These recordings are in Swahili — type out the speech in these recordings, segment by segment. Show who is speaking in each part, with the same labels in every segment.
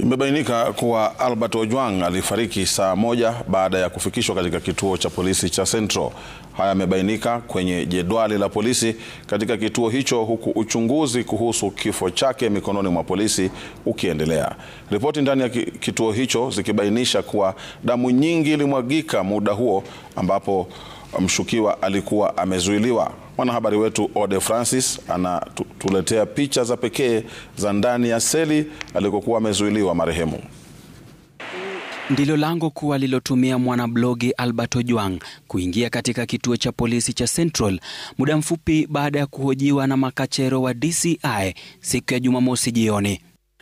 Speaker 1: Imebainika kuwa Albert Ojwang alifariki saa moja baada ya kufikishwa katika kituo cha polisi cha Central. Haya yamebainika kwenye jedwali la polisi katika kituo hicho, huku uchunguzi kuhusu kifo chake mikononi mwa polisi ukiendelea. Ripoti ndani ya kituo hicho zikibainisha kuwa damu nyingi ilimwagika muda huo ambapo mshukiwa alikuwa amezuiliwa. Mwanahabari wetu Ode Francis anatuletea picha za pekee za ndani ya seli alikokuwa amezuiliwa marehemu.
Speaker 2: Ndilo lango kuu alilotumia mwanablogi Albert Ojwang kuingia katika kituo cha polisi cha Central muda mfupi baada ya kuhojiwa na makachero wa DCI siku ya Jumamosi jioni.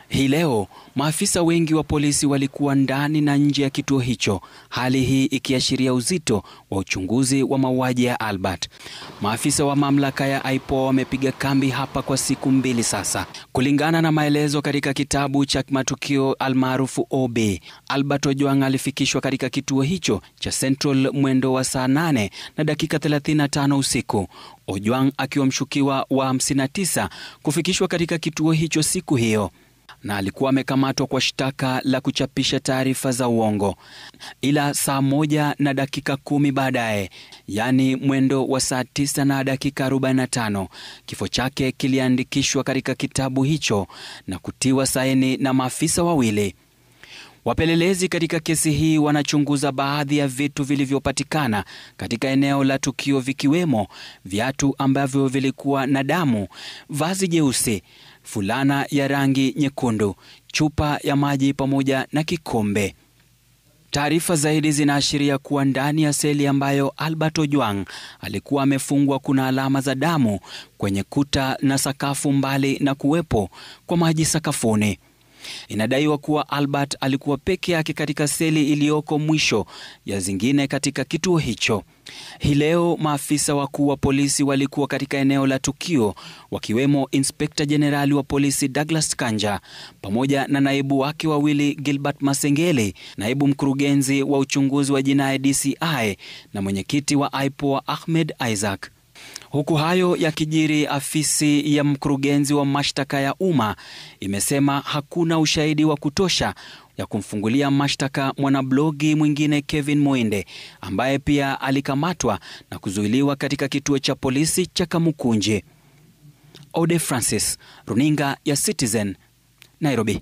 Speaker 2: Hii leo maafisa wengi wa polisi walikuwa ndani na nje ya kituo hicho, hali hii ikiashiria uzito wa uchunguzi wa mauaji ya Albert. Maafisa wa mamlaka ya IPOA wamepiga kambi hapa kwa siku 2 sasa. Kulingana na maelezo katika kitabu cha matukio almaarufu OB, Albert Ojwang alifikishwa katika kituo hicho cha Central mwendo wa saa 8 na dakika 35 usiku. Ojwang akiwa mshukiwa wa 59 kufikishwa katika kituo hicho siku hiyo, na alikuwa amekamatwa kwa shtaka la kuchapisha taarifa za uongo. Ila saa 1 na dakika 10 baadaye, yani mwendo wa saa 9 na dakika 45, kifo chake kiliandikishwa katika kitabu hicho na kutiwa saini na maafisa wawili. Wapelelezi katika kesi hii wanachunguza baadhi ya vitu vilivyopatikana katika eneo la tukio, vikiwemo viatu ambavyo vilikuwa na damu, vazi jeusi, fulana ya rangi nyekundu, chupa ya maji pamoja na kikombe. Taarifa zaidi zinaashiria kuwa ndani ya seli ambayo Albert Ojwang alikuwa amefungwa kuna alama za damu kwenye kuta na sakafu, mbali na kuwepo kwa maji sakafuni. Inadaiwa kuwa Albert alikuwa peke yake katika seli iliyoko mwisho ya zingine katika kituo hicho. Hii leo maafisa wakuu wa polisi walikuwa katika eneo la tukio, wakiwemo Inspekta Jenerali wa polisi Douglas Kanja pamoja na naibu wake wawili Gilbert Masengeli, naibu mkurugenzi wa uchunguzi wa jinai DCI na mwenyekiti wa IPOA Ahmed Isaac. Huku hayo yakijiri, afisi ya mkurugenzi wa mashtaka ya umma imesema hakuna ushahidi wa kutosha ya kumfungulia mashtaka mwanablogi mwingine Kevin Moinde, ambaye pia alikamatwa na kuzuiliwa katika kituo cha polisi cha Kamukunji. Ode Francis, Runinga ya Citizen, Nairobi.